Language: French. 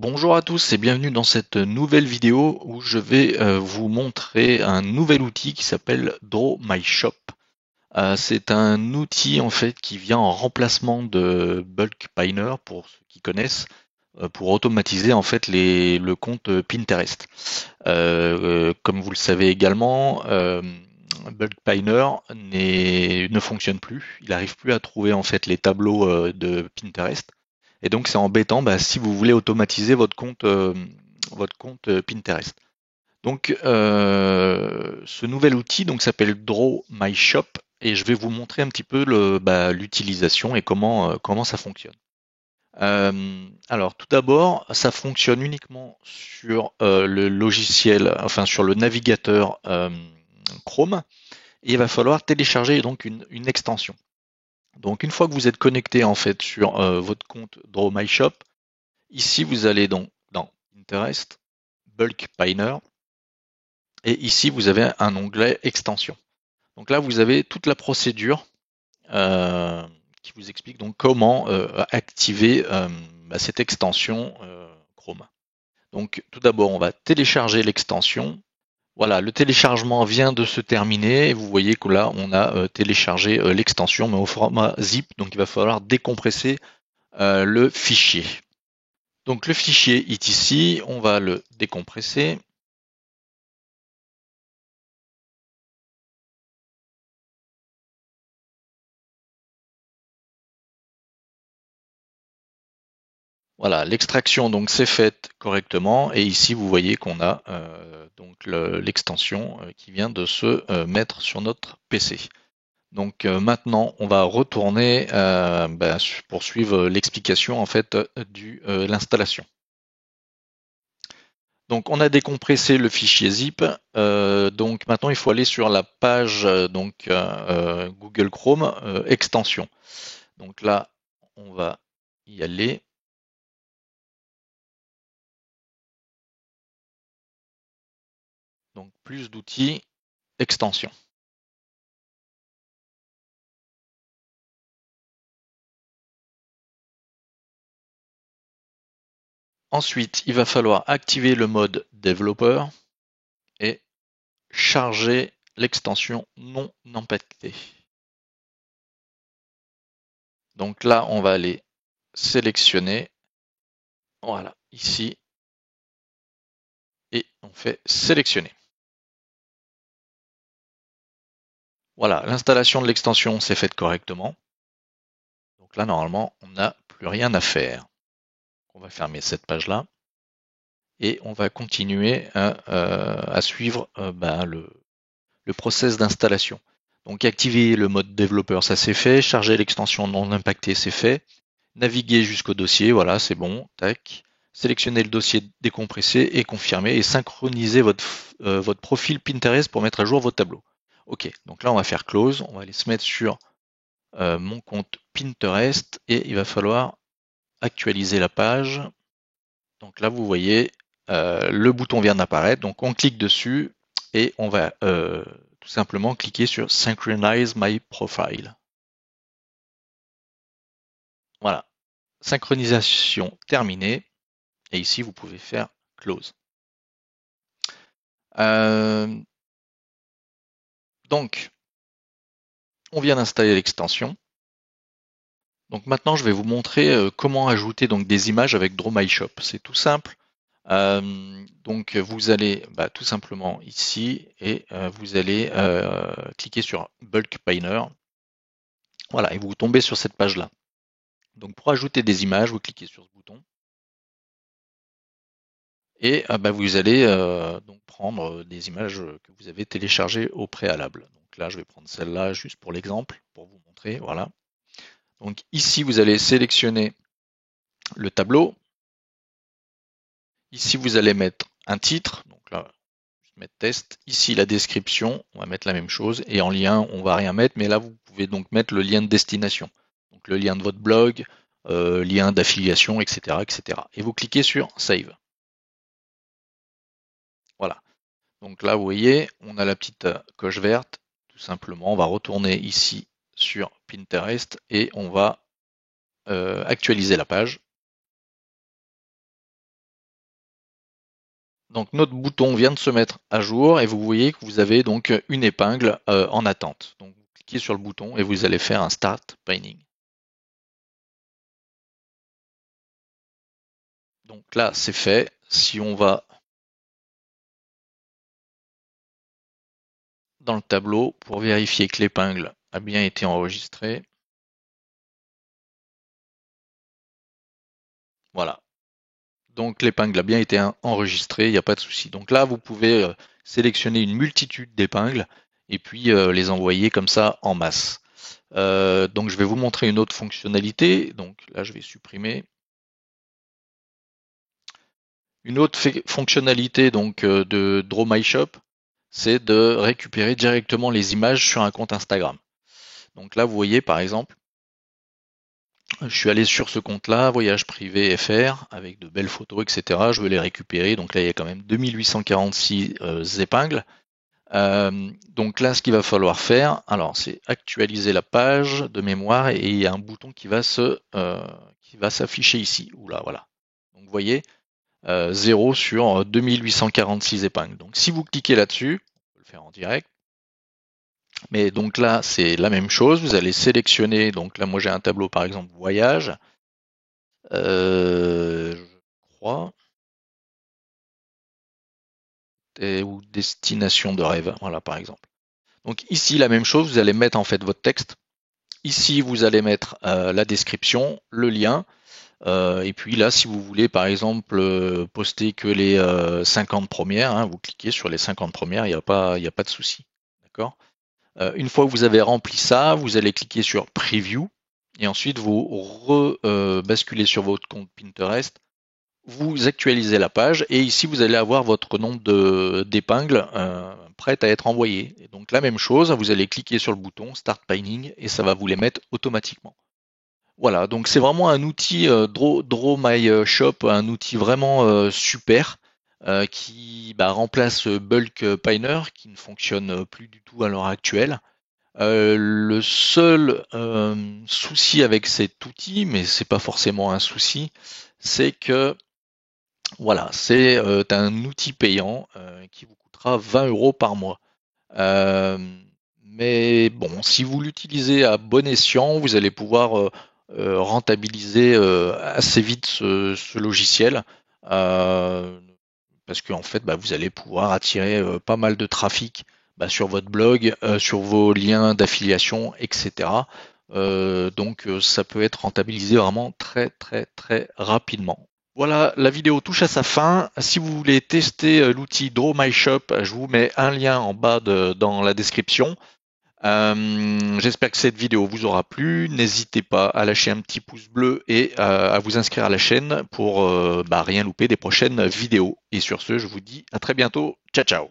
Bonjour à tous et bienvenue dans cette nouvelle vidéo où je vais vous montrer un nouvel outil qui s'appelle Draw My Shop. C'est un outil en fait qui vient en remplacement de Bulk Pinner pour ceux qui connaissent, pour automatiser en fait le compte Pinterest. Comme vous le savez également, Bulk Pinner ne fonctionne plus. Il n'arrive plus à trouver en fait les tableaux de Pinterest. Et donc c'est embêtant si vous voulez automatiser votre compte Pinterest. Donc ce nouvel outil donc s'appelle Draw My Shop et je vais vous montrer un petit peu l'utilisation et comment ça fonctionne. Alors tout d'abord, ça fonctionne uniquement sur le logiciel, enfin sur le navigateur Chrome, et il va falloir télécharger donc une extension. Donc une fois que vous êtes connecté en fait sur votre compte Draw My Shop, ici vous allez donc dans Pinterest, Bulk Pinner, et ici vous avez un onglet extension. Donc là vous avez toute la procédure euh, qui vous explique donc comment activer cette extension Chrome. Donc tout d'abord on va télécharger l'extension. Voilà, le téléchargement vient de se terminer et vous voyez que là on a téléchargé l'extension mais au format zip, donc il va falloir décompresser le fichier. Donc le fichier est ici, on va le décompresser. Voilà, l'extraction donc c'est faite correctement et ici vous voyez qu'on a donc l'extension qui vient de se mettre sur notre PC. Donc maintenant on va retourner pour suivre l'explication en fait de l'installation. Donc on a décompressé le fichier zip. Donc maintenant il faut aller sur la page Google Chrome extension. Donc là on va y aller. Donc plus d'outils, extension. Ensuite, il va falloir activer le mode développeur et charger l'extension non impactée. Donc là, on va aller sélectionner, voilà, ici, et on fait sélectionner. Voilà, l'installation de l'extension s'est faite correctement. Donc là, normalement, on n'a plus rien à faire. On va fermer cette page-là et on va continuer à suivre le process d'installation. Donc activer le mode développeur, ça c'est fait. Charger l'extension non impactée, c'est fait. Naviguer jusqu'au dossier, voilà, c'est bon. Tac. Sélectionner le dossier décompressé et confirmer et synchroniser votre profil Pinterest pour mettre à jour vos tableaux. Ok, donc là on va faire close, on va aller se mettre sur mon compte Pinterest et il va falloir actualiser la page. Donc là vous voyez, le bouton vient d'apparaître, donc on clique dessus et on va tout simplement cliquer sur Synchronize My Profile. Voilà, synchronisation terminée. Et ici, vous pouvez faire close. Donc, on vient d'installer l'extension. Donc maintenant, je vais vous montrer comment ajouter donc des images avec Draw My Shop. C'est tout simple. Donc vous allez tout simplement ici et vous allez cliquer sur Bulk Pinner. Voilà, et vous tombez sur cette page-là. Donc pour ajouter des images, vous cliquez sur ce bouton. Et vous allez donc prendre des images que vous avez téléchargées au préalable. Donc là, je vais prendre celle-là juste pour l'exemple, pour vous montrer. Voilà. Donc ici, vous allez sélectionner le tableau. Ici, vous allez mettre un titre. Donc là, je vais mettre test. Ici, la description. On va mettre la même chose. Et en lien, on va rien mettre. Mais là, vous pouvez donc mettre le lien de destination. Donc le lien de votre blog, lien d'affiliation, etc., etc. Et vous cliquez sur Save. Voilà. Donc là, vous voyez, on a la petite coche verte. Tout simplement, on va retourner ici sur Pinterest et on va actualiser la page. Donc notre bouton vient de se mettre à jour et vous voyez que vous avez donc une épingle en attente. Donc vous cliquez sur le bouton et vous allez faire un Start Painting. Donc là c'est fait. Si on va dans le tableau pour vérifier que l'épingle a bien été enregistrée. Voilà. Donc l'épingle a bien été enregistrée, il n'y a pas de souci. Donc là, vous pouvez sélectionner une multitude d'épingles et puis les envoyer comme ça en masse. Donc je vais vous montrer une autre fonctionnalité. Donc là, je vais supprimer. Une autre fonctionnalité donc de Draw My Shop, c'est de récupérer directement les images sur un compte Instagram. Donc là, vous voyez par exemple, je suis allé sur ce compte-là, voyage privé FR, avec de belles photos, etc. Je veux les récupérer. Donc là, il y a quand même 2846 épingles. Donc là, ce qu'il va falloir faire, alors c'est actualiser la page de mémoire et il y a un bouton qui va s'afficher ici. Oula, voilà. Donc vous voyez, 0 sur 2846 épingles. Donc si vous cliquez là-dessus, on peut le faire en direct. Mais donc là, c'est la même chose. Vous allez sélectionner. Donc là, moi j'ai un tableau par exemple voyage. Je crois. Ou destination de rêve. Voilà par exemple. Donc ici, la même chose. Vous allez mettre en fait votre texte. Ici, vous allez mettre la description, le lien. Et puis là, si vous voulez par exemple poster que les 50 premières, hein, vous cliquez sur les 50 premières, il n'y a pas de souci. D'accord. Une fois que vous avez rempli ça, vous allez cliquer sur Preview et ensuite vous basculez sur votre compte Pinterest, vous actualisez la page et ici vous allez avoir votre nombre d'épingles prêtes à être envoyées. Et donc la même chose, vous allez cliquer sur le bouton Start Painting et ça va vous les mettre automatiquement. Voilà, donc c'est vraiment un outil Draw My Shop, un outil vraiment super qui remplace Bulk Painter qui ne fonctionne plus du tout à l'heure actuelle. Le seul souci avec cet outil, mais c'est pas forcément un souci, c'est que voilà, c'est un outil payant qui vous coûtera 20 € par mois. Euh, mais bon, si vous l'utilisez à bon escient, vous allez pouvoir rentabiliser assez vite ce logiciel. Parce qu'en fait, vous allez pouvoir attirer pas mal de trafic sur votre blog, sur vos liens d'affiliation, etc. Donc ça peut être rentabilisé vraiment très très très rapidement. Voilà, la vidéo touche à sa fin. Si vous voulez tester l'outil Draw My Shop, je vous mets un lien en bas dans la description. J'espère que cette vidéo vous aura plu. N'hésitez pas à lâcher un petit pouce bleu et à vous inscrire à la chaîne pour rien louper des prochaines vidéos. Et sur ce, je vous dis à très bientôt. Ciao, ciao.